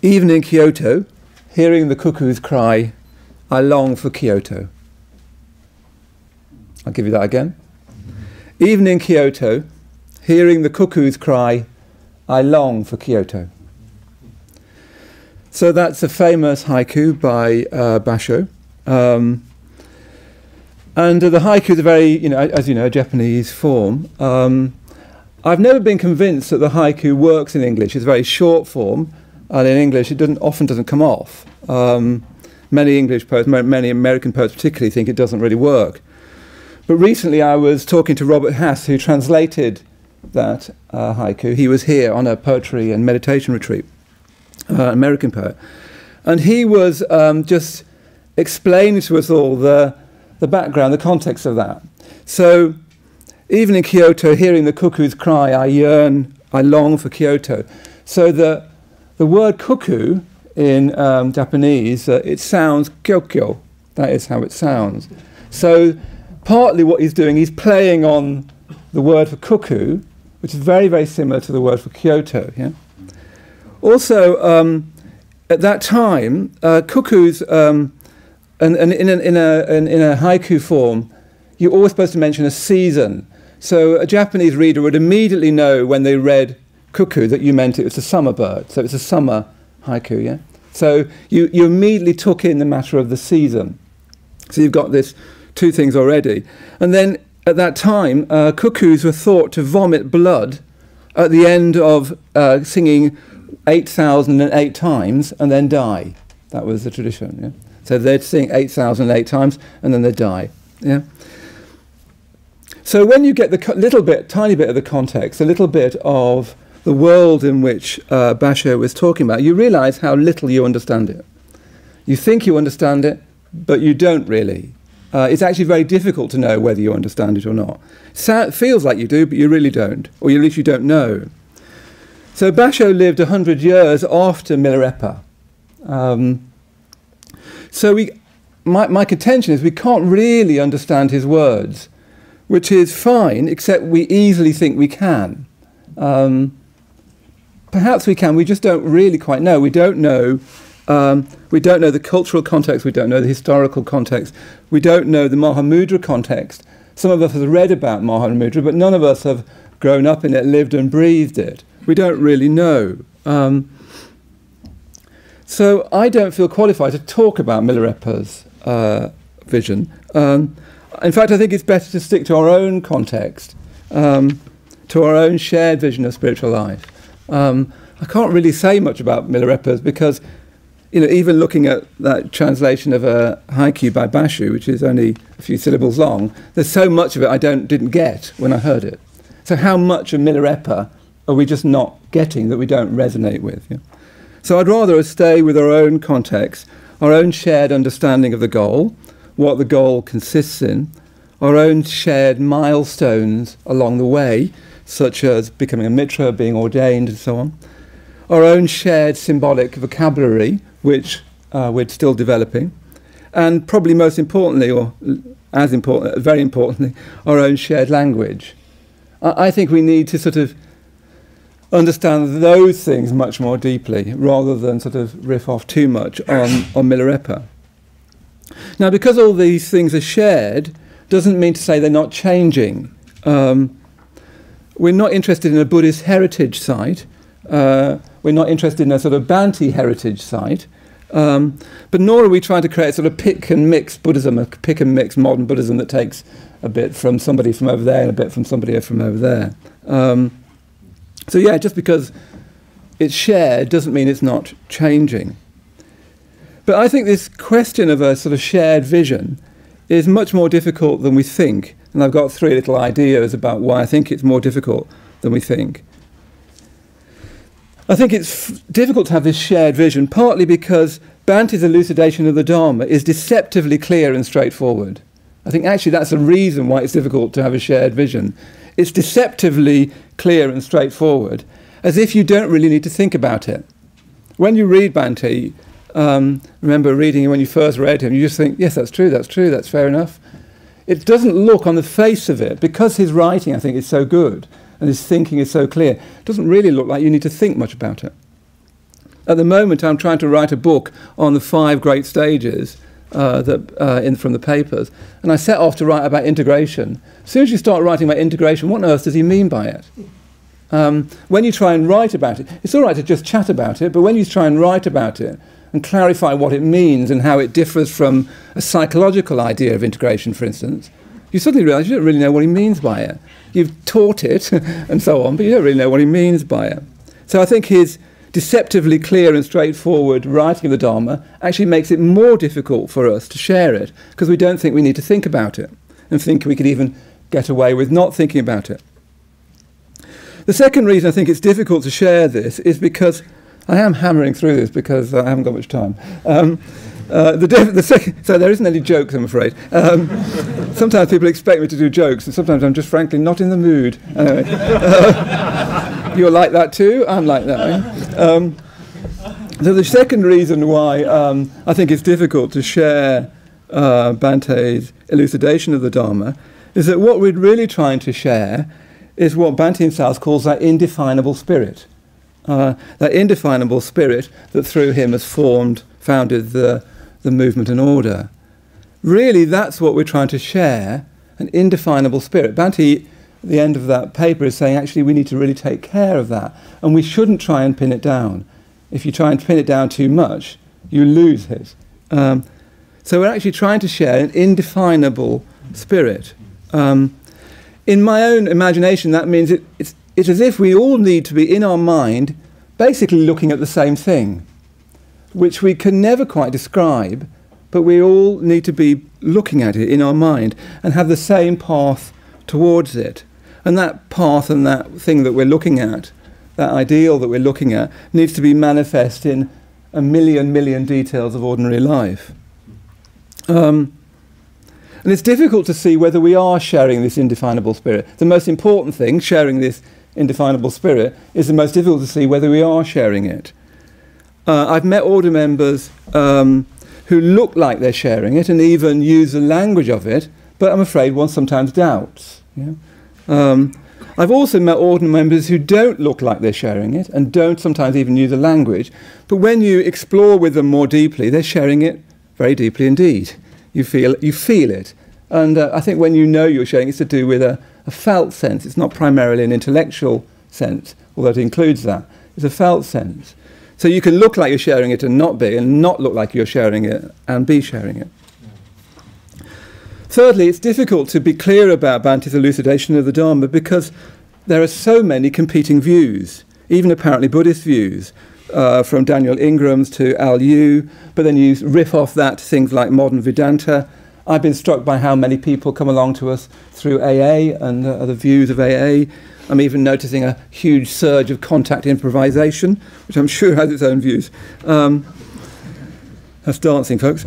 Even in Kyoto, hearing the cuckoos cry, I long for Kyoto. I'll give you that again. Even in Kyoto, hearing the cuckoos cry, I long for Kyoto. So that's a famous haiku by Basho. And the haiku is a very, as you know, a Japanese form. I've never been convinced that the haiku works in English. It's a very short form, and in English it often doesn't come off. Many English poets, many American poets particularly, think it doesn't really work. But recently I was talking to Robert Hass, who translated that haiku. He was here on a poetry and meditation retreat, American poet. And he was just explaining to us all the background, the context of that. So, even in Kyoto, hearing the cuckoos cry, I yearn, I long for Kyoto. So the word cuckoo in Japanese, it sounds kyokyo. That is how it sounds. So partly what he's doing, he's playing on the word for cuckoo, which is very, very similar to the word for Kyoto. Yeah? Also, at that time, cuckoos, and in a haiku form, you're always supposed to mention a season. So a Japanese reader would immediately know when they read cuckoo that you meant it was a summer bird. So it's a summer haiku, yeah? So you immediately took in the matter of the season. So you've got this two things already. And then at that time, cuckoos were thought to vomit blood at the end of singing 8,008 times and then die. That was the tradition, yeah? So they'd sing 8,008 times and then they'd die, yeah? So when you get the tiny bit of the context, a little bit of the world in which Basho was talking about, you realise how little you understand it. You think you understand it, but you don't really. It's actually very difficult to know whether you understand it or not. It feels like you do, but you really don't, or at least you don't know. So Basho lived 100 years after Milarepa. So my contention is we can't really understand his words, which is fine, except we easily think we can. Perhaps we can, we just don't really quite know. We don't know the cultural context, we don't know the historical context, we don't know the Mahamudra context. Some of us have read about Mahamudra, but none of us have grown up in it, lived and breathed it. We don't really know. So I don't feel qualified to talk about Milarepa's vision. In fact, I think it's better to stick to our own context, to our own shared vision of spiritual life. I can't really say much about Milarepa's because, even looking at that translation of a haiku by Basho, which is only a few syllables long, there's so much of it I didn't get when I heard it. So how much of Milarepa are we just not getting that we don't resonate with? Yeah? So I'd rather stay with our own context, our own shared understanding of the goal, what the goal consists in, our own shared milestones along the way, such as becoming a mitra, being ordained, and so on, our own shared symbolic vocabulary, which we're still developing, and probably most importantly, or as important, very importantly, our own shared language. I think we need to sort of understand those things much more deeply, rather than sort of riff off too much on Milarepa. Now, because all these things are shared, doesn't mean to say they're not changing. We're not interested in a Buddhist heritage site. We're not interested in a sort of Bhante heritage site. But nor are we trying to create a sort of pick and mix Buddhism, a pick and mix modern Buddhism that takes a bit from somebody from over there and a bit from somebody from over there. So yeah, just because it's shared doesn't mean it's not changing. But I think this question of a sort of shared vision is much more difficult than we think. And I've got three little ideas about why I think it's more difficult than we think. I think it's difficult to have this shared vision, partly because Bhante's elucidation of the Dharma is deceptively clear and straightforward. I think actually that's a reason why it's difficult to have a shared vision. It's deceptively clear and straightforward, as if you don't really need to think about it. When you read Bhante, remember reading when you first read him, you just think, yes, that's true, that's fair enough. It doesn't look on the face of it, because his writing, I think, is so good, and his thinking is so clear, it doesn't really look like you need to think much about it. At the moment, I'm trying to write a book on the 5 great stages from the papers, and I set off to write about integration. As soon as you start writing about integration, what on earth does he mean by it? When you try and write about it, it's all right to just chat about it, but when you try and write about it and clarify what it means and how it differs from a psychological idea of integration, for instance, you suddenly realise you don't really know what he means by it. You've taught it and so on, but you don't really know what he means by it. So I think his deceptively clear and straightforward writing of the Dharma actually makes it more difficult for us to share it, because we don't think we need to think about it and think we could even get away with not thinking about it. The second reason I think it's difficult to share this is because I am hammering through this because I haven't got much time. So there isn't any jokes, I'm afraid. Sometimes people expect me to do jokes, and sometimes I'm just frankly not in the mood. Anyway, you're like that too? I'm like that. So the second reason why I think it's difficult to share Bhante's elucidation of the Dharma is that what we're really trying to share is what Bhante himself calls that indefinable spirit. That indefinable spirit that through him has founded the movement and order. Really, that's what we're trying to share, an indefinable spirit. Bhante, at the end of that paper, is saying actually we need to really take care of that, and we shouldn't try and pin it down. If you try and pin it down too much, you lose it. So we're actually trying to share an indefinable spirit. In my own imagination, that means it's as if we all need to be in our mind basically looking at the same thing, which we can never quite describe, but we all need to be looking at it in our mind and have the same path towards it. And that path and that thing that we're looking at, that ideal that we're looking at, needs to be manifest in a million details of ordinary life. And it's difficult to see whether we are sharing this indefinable spirit. The most important thing, sharing this indefinable spirit, is the most difficult to see whether we are sharing it. I've met order members who look like they're sharing it and even use the language of it, but I'm afraid one sometimes doubts. Yeah? I've also met order members who don't look like they're sharing it and don't sometimes even use the language, but when you explore with them more deeply, they're sharing it very deeply indeed. You feel it. And I think when you know you're sharing, it's to do with a felt sense. It's not primarily an intellectual sense, although it includes that. It's a felt sense. So you can look like you're sharing it and not be, and not look like you're sharing it and be sharing it. Thirdly, it's difficult to be clear about Bhante's elucidation of the Dharma because there are so many competing views, even apparently Buddhist views, from Daniel Ingram's to Al Yu, but then you riff off that to things like modern Vedanta. I've been struck by how many people come along to us through AA and other views of AA. I'm even noticing a huge surge of contact improvisation, which I'm sure has its own views. That's dancing, folks.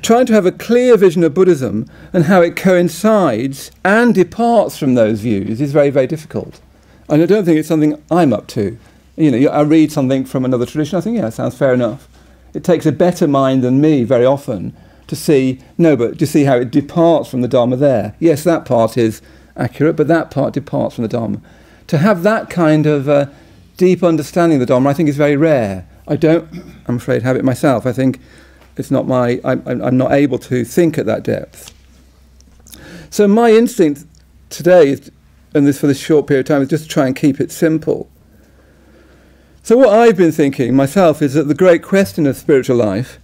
Trying to have a clear vision of Buddhism and how it coincides and departs from those views is very, very difficult. And I don't think it's something I'm up to. You know, I read something from another tradition, I think, yeah, it sounds fair enough. It takes a better mind than me very often to see, no, but to see how it departs from the Dharma there. Yes, that part is accurate, but that part departs from the Dharma. To have that kind of deep understanding of the Dharma, I think is very rare. I don't, I'm afraid, have it myself. I think it's not my, I'm not able to think at that depth. So my instinct today is, and this for this short period of time, is just to try and keep it simple. So what I've been thinking myself is that the great question of spiritual life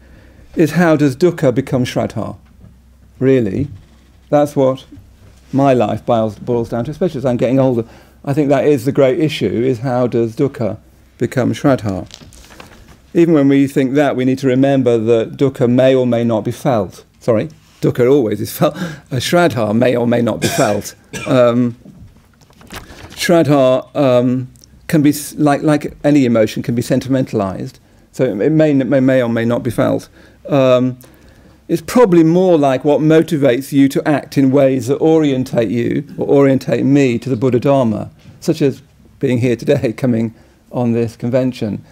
is how does dukkha become Shraddha? Really, that's what my life boils down to, especially as I'm getting older. I think that is the great issue, is how does dukkha become Shraddha? Even when we think that, we need to remember that dukkha may or may not be felt. Sorry, dukkha always is felt. Shraddha may or may not be felt. Shraddha can be, like any emotion, can be sentimentalized. So it may or may not be felt. It's probably more like what motivates you to act in ways that orientate you, or orientate me, to the Buddha Dharma, such as being here today, coming on this convention.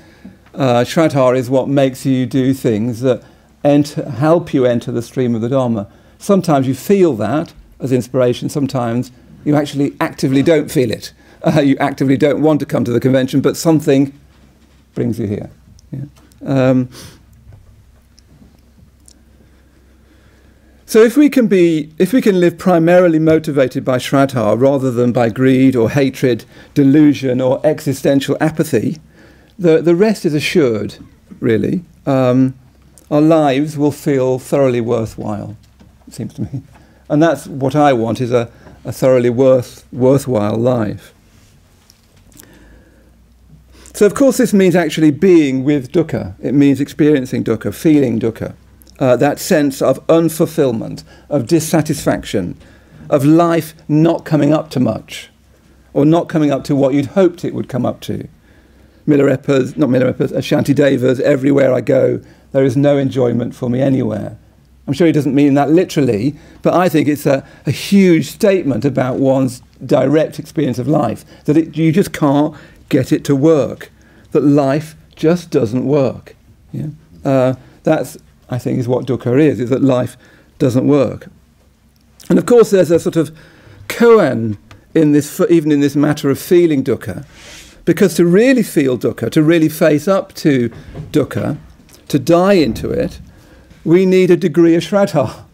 Shraddha is what makes you do things that help you enter the stream of the Dharma. Sometimes you feel that as inspiration, sometimes you actually actively don't feel it. You actively don't want to come to the convention, but something brings you here. Yeah. So if we can live primarily motivated by Shraddha rather than by greed or hatred, delusion or existential apathy, the rest is assured, really. Our lives will feel thoroughly worthwhile, it seems to me. And that's what I want, is a thoroughly worthwhile life. So of course this means actually being with dukkha. It means experiencing dukkha, feeling dukkha. That sense of unfulfillment, of dissatisfaction, of life not coming up to much, or not coming up to what you'd hoped it would come up to. Shantidevas, everywhere I go, there is no enjoyment for me anywhere. I'm sure he doesn't mean that literally, but I think it's a huge statement about one's direct experience of life, that you just can't get it to work, that life just doesn't work. Yeah? That's, I think, is what dukkha is that life doesn't work. And of course there's a sort of koan in this, even in this matter of feeling dukkha, because to really feel dukkha, to really face up to dukkha, to die into it, we need a degree of shraddha.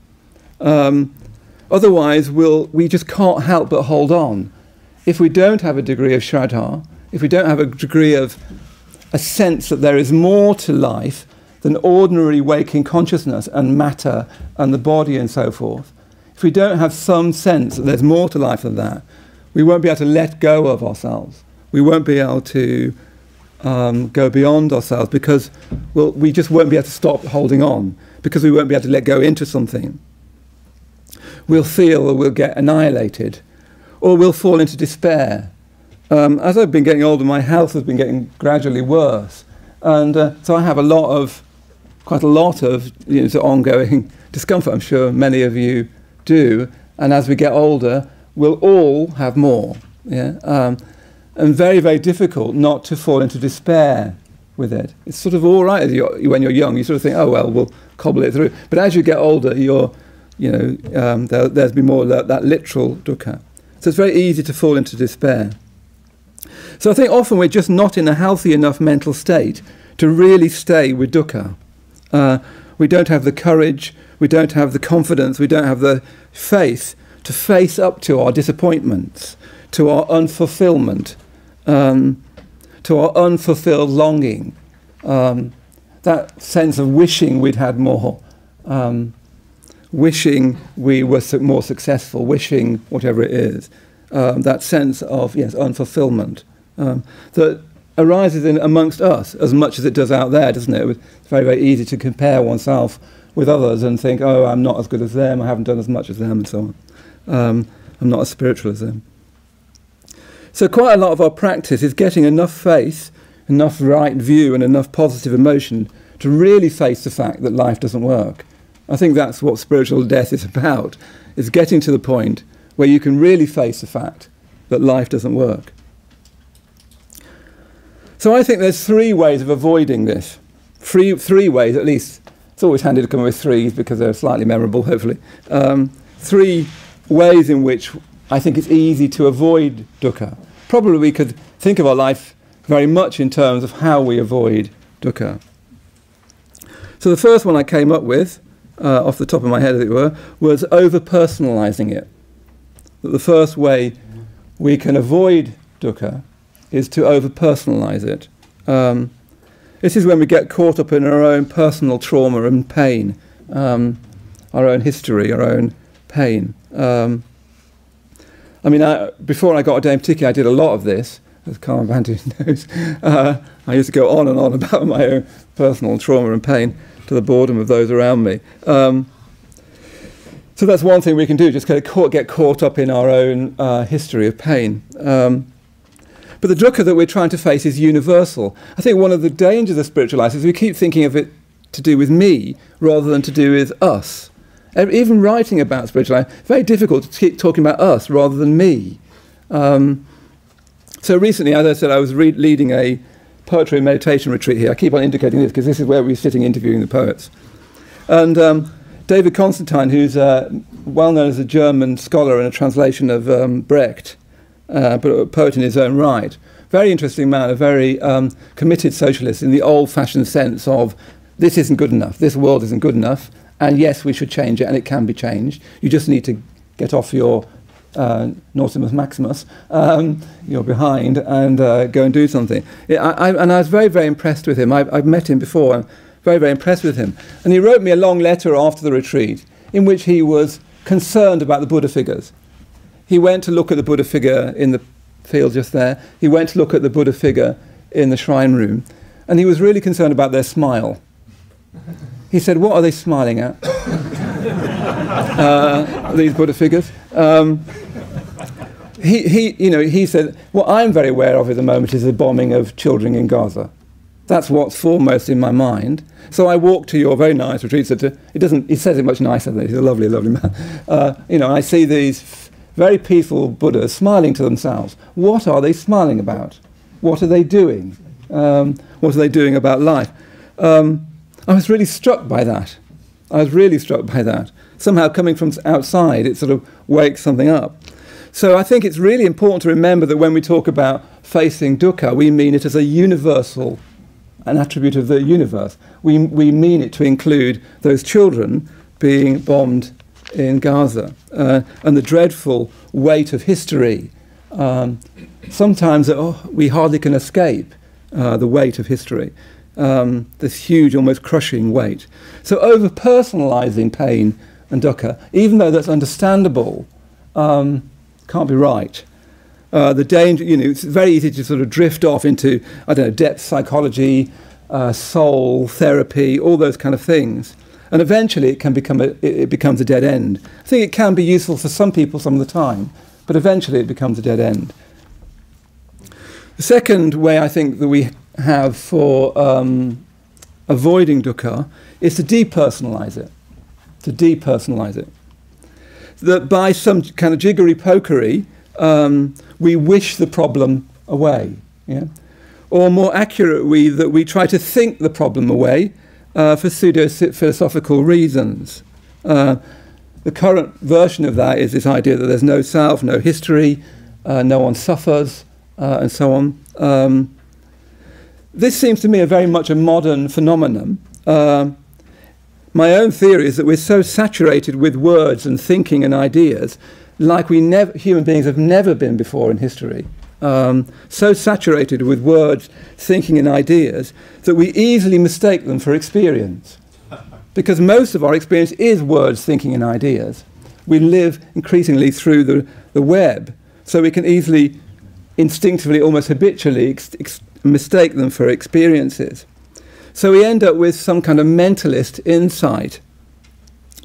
Otherwise we just can't help but hold on. If we don't have a degree of shraddha, if we don't have a degree of a sense that there is more to life than ordinary waking consciousness and matter and the body and so forth, if we don't have some sense that there's more to life than that, we won't be able to let go of ourselves. We won't be able to go beyond ourselves, because we just won't be able to stop holding on, because we won't be able to let go into something. We'll feel that we'll get annihilated, or we'll fall into despair. As I've been getting older, my health has been getting gradually worse, and so I have quite a lot of sort of ongoing discomfort. I'm sure many of you do, and as we get older, we'll all have more. Yeah, and very, very difficult not to fall into despair with it. It's sort of all right when you're young. You sort of think, oh well, we'll cobble it through. But as you get older, there's been more that literal dukkha. So it's very easy to fall into despair. So I think often we're just not in a healthy enough mental state to really stay with dukkha. We don't have the courage, we don't have the confidence, we don't have the faith to face up to our disappointments, to our unfulfillment, to our unfulfilled longing, that sense of wishing we'd had more, wishing we were more successful, wishing whatever it is, that sense of, yes, unfulfillment, that arises amongst us as much as it does out there, doesn't it? It's very, very easy to compare oneself with others and think, oh, I'm not as good as them, I haven't done as much as them, and so on. I'm not as spiritual as them. So quite a lot of our practice is getting enough faith, enough right view and enough positive emotion to really face the fact that life doesn't work. I think that's what spiritual death is about, is getting to the point where you can really face the fact that life doesn't work. So I think there's three ways of avoiding this. Three ways, at least. It's always handy to come up with threes because they're slightly memorable, hopefully. Three ways in which I think it's easy to avoid dukkha. Probably we could think of our life very much in terms of how we avoid dukkha. So the first one I came up with, off the top of my head as it were, was over-personalising it. That the first way we can avoid dukkha is to over-personalise it. This is when we get caught up in our own personal trauma and pain, our own history, our own pain. Before I got ordained particularly, I did a lot of this, as Maitreyabandhu knows. I used to go on and on about my own personal trauma and pain to the boredom of those around me. So that's one thing we can do, just get caught up in our own history of pain. But the dukkha that we're trying to face is universal. I think one of the dangers of spiritual life is we keep thinking of it to do with me rather than to do with us. Even writing about spiritual life, it's very difficult to keep talking about us rather than me. So recently, as I said, I was leading a poetry and meditation retreat here. I keep on indicating this because this is where we're sitting interviewing the poets. And David Constantine, who's well known as a German scholar and a translation of Brecht, but a poet in his own right. Very interesting man, a very committed socialist in the old-fashioned sense of this isn't good enough, this world isn't good enough, and yes, we should change it, and it can be changed. You just need to get off your Nausimus Maximus, you're behind, and go and do something. And I was very, very impressed with him. I've met him before. I'm very, very impressed with him. And he wrote me a long letter after the retreat in which he was concerned about the Buddha figures. He went to look at the Buddha figure in the field just there. He went to look at the Buddha figure in the shrine room, and he was really concerned about their smile. He said, "What are they smiling at?" These Buddha figures. He said, "What I'm very aware of at the moment is the bombing of children in Gaza. That's what's foremost in my mind. So I walked to your very nice retreat center. He says it much nicer than that. He's a lovely, lovely man. I see these very peaceful Buddhas smiling to themselves. What are they smiling about? What are they doing? What are they doing about life?" I was really struck by that. Somehow coming from outside, it sort of wakes something up. So I think it's really important to remember that when we talk about facing dukkha, we mean it as a universal, an attribute of the universe. We mean it to include those children being bombed in Gaza and the dreadful weight of history. Sometimes we hardly can escape the weight of history. This huge, almost crushing weight. So over-personalising pain and dukkha, even though that's understandable, can't be right. The danger, it's very easy to sort of drift off into, depth psychology, soul therapy, all those kind of things. And eventually it becomes a dead end. I think it can be useful for some people some of the time, but eventually it becomes a dead end. The second way I think that we have for avoiding dukkha is to depersonalize it. That by some kind of jiggery-pokery, we wish the problem away. Yeah? Or more accurately, that we try to think the problem away for pseudo-philosophical reasons. The current version of that is this idea that there's no self, no history, no one suffers, and so on. This seems to me very much a modern phenomenon. My own theory is that we're so saturated with words and thinking and ideas, like human beings have never been before in history. So saturated with words, thinking and ideas, that we easily mistake them for experience. Because most of our experience is words, thinking and ideas. We live increasingly through the web, so we can easily, instinctively, almost habitually, mistake them for experiences. So we end up with some kind of mentalist insight,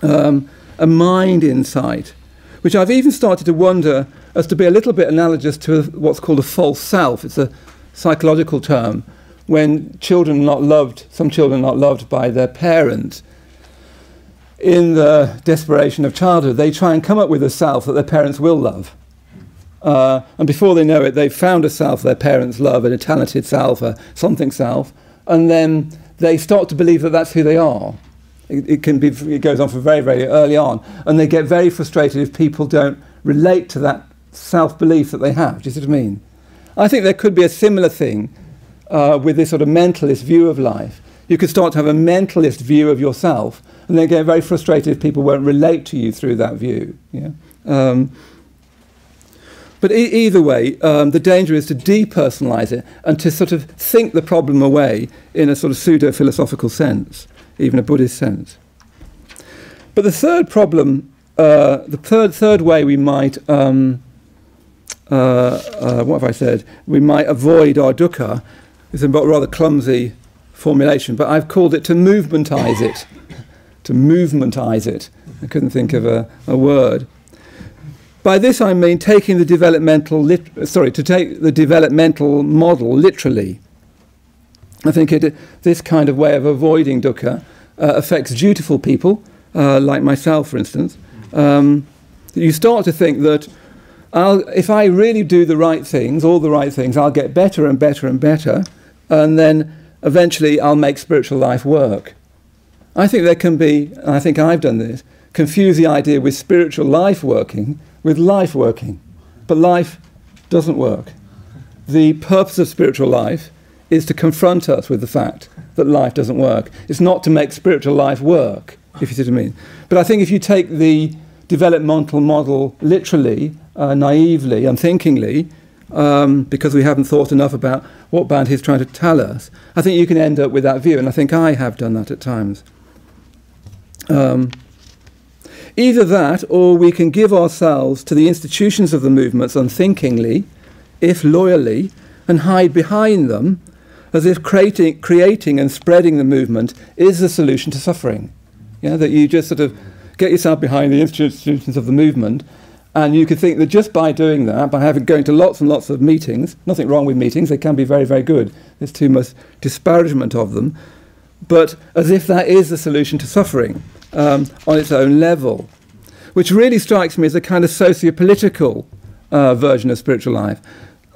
a mind insight, which I've even started to wonder as to be a little bit analogous to what's called a false self. It's a psychological term. When some children are not loved by their parents, in the desperation of childhood, they try and come up with a self that their parents will love. And before they know it, they've found a self their parents love, a talented self, a something self, and then they start to believe that that's who they are. It goes on for very, very early on, and they get very frustrated if people don't relate to that self-belief that they have. Do you see what I mean? I think there could be a similar thing with this sort of mentalist view of life. You could start to have a mentalist view of yourself, and then get very frustrated if people won't relate to you through that view. Yeah? But either way, the danger is to depersonalize it and to sort of think the problem away in a sort of pseudo-philosophical sense, even a Buddhist sense. But the third problem, the third way we might, what have I said? We might avoid our dukkha is a rather clumsy formulation, but I've called it to movementize it. To movementize it. I couldn't think of a word. By this I mean taking the developmental, to take the developmental model literally. I think this kind of way of avoiding dukkha affects dutiful people, like myself, for instance. You start to think that if I really do the right things, all the right things, I'll get better and better and better, and then eventually I'll make spiritual life work. I think there can be, and I think I've done this, confuse the idea with spiritual life working with life working. But life doesn't work. The purpose of spiritual life is to confront us with the fact that life doesn't work. It's not to make spiritual life work, if you see what I mean. But I think if you take the developmental model literally, naively, unthinkingly, because we haven't thought enough about what Bandhu is trying to tell us, I think you can end up with that view, and I think I have done that at times. Either that, or we can give ourselves to the institutions of the movements unthinkingly, if loyally, and hide behind them, as if creating and spreading the movement is the solution to suffering. Yeah, that you just sort of get yourself behind the institutions of the movement, and you could think that just by doing that, by going to lots and lots of meetings, nothing wrong with meetings, they can be very, very good, there's too much disparagement of them, but as if that is the solution to suffering on its own level, which really strikes me as a kind of socio-political version of spiritual life,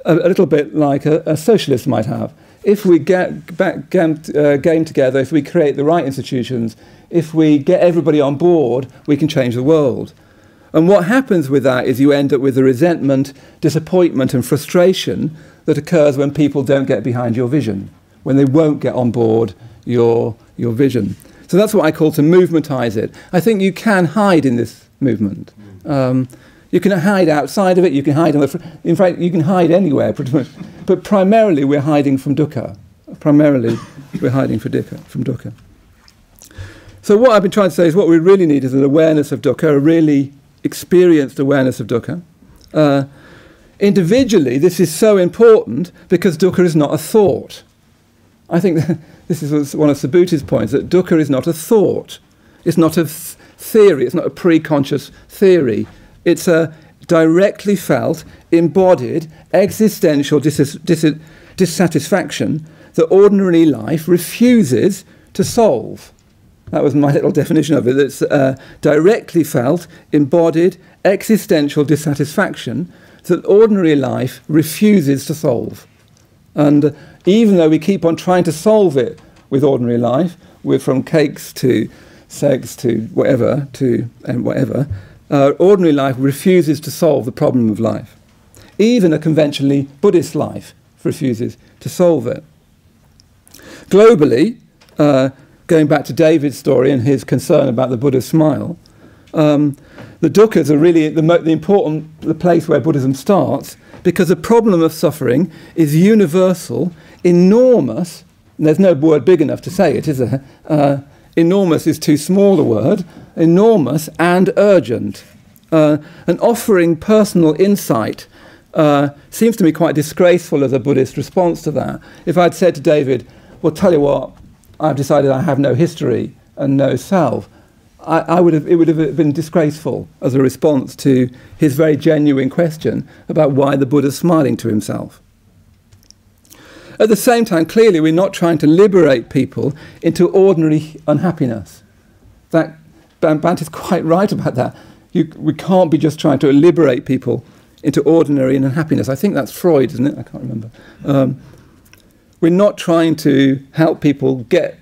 a little bit like a socialist might have. If we game together, if we create the right institutions, if we get everybody on board, we can change the world. And what happens with that is you end up with the resentment, disappointment and frustration that occurs when people don't get behind your vision, when they won't get on board your vision. So that's what I call to movementize it. I think you can hide in this movement. You can hide outside of it, you can hide in fact, you can hide anywhere pretty much. But primarily we're hiding from dukkha. Primarily we're hiding from dukkha. So what I've been trying to say is what we really need is an awareness of dukkha, a really experienced awareness of dukkha. Individually, this is so important because dukkha is not a thought. I think that this is one of Subhuti's points, that dukkha is not a thought. It's not a theory, it's not a pre-conscious theory. It's a directly felt, embodied, existential dissatisfaction that ordinary life refuses to solve. That was my little definition of it. It's directly felt, embodied, existential dissatisfaction that ordinary life refuses to solve. And even though we keep on trying to solve it with ordinary life, we're from cakes to sex to whatever, ordinary life refuses to solve the problem of life. Even a conventionally Buddhist life refuses to solve it. Globally, going back to David's story and his concern about the Buddha's smile, the dukkhas are really the place where Buddhism starts, because the problem of suffering is universal, enormous, and there's no word big enough to say it, is there? Enormous is too small a word, enormous and urgent. And offering personal insight seems to me quite disgraceful as a Buddhist response to that. If I'd said to David, well, tell you what, I've decided I have no history and no self, it would have been disgraceful as a response to his very genuine question about why the Buddha's smiling to himself. At the same time, clearly we're not trying to liberate people into ordinary unhappiness. That Bandhu is quite right about that. We can't be just trying to liberate people into ordinary unhappiness. I think that's Freud, isn't it? I can't remember. We're not trying to help people get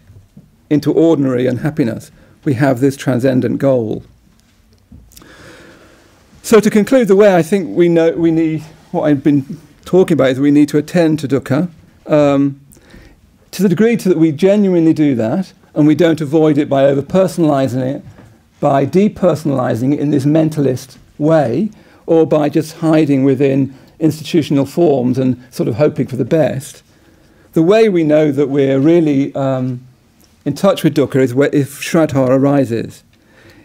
into ordinary unhappiness. We have this transcendent goal. So to conclude, the way I think we need, what I've been talking about is we need to attend to dukkha. To the degree that we genuinely do that, and we don't avoid it by over-personalising it, by depersonalising it in this mentalist way, or by just hiding within institutional forms and sort of hoping for the best, the way we know that we're really in touch with dukkha is if Shraddha arises.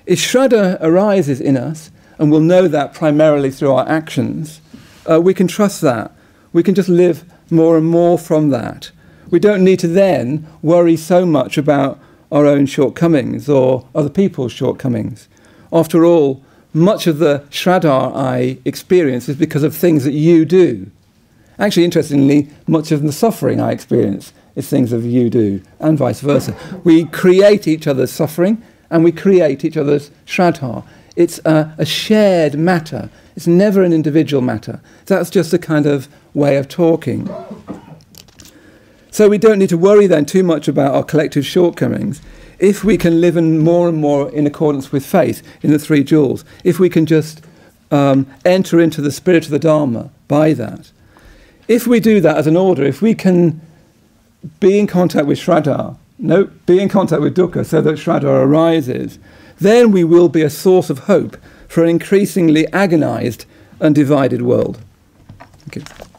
If Shraddha arises in us, and we'll know that primarily through our actions, we can trust that. We can just live more and more from that. We don't need to then worry so much about our own shortcomings or other people's shortcomings. After all, much of the Shraddha I experience is because of things that you do. Actually, interestingly, much of the suffering I experience is things that you do, and vice versa. We create each other's suffering, and we create each other's Shraddha. It's a shared matter. It's never an individual matter. That's just a kind of way of talking. So we don't need to worry then too much about our collective shortcomings if we can live more and more in accordance with faith in the three jewels. If we can just enter into the spirit of the Dharma by that. If we do that as an order, if we can be in contact with Shraddha, be in contact with dukkha so that Shraddha arises, then we will be a source of hope for an increasingly agonized and divided world. Thank you.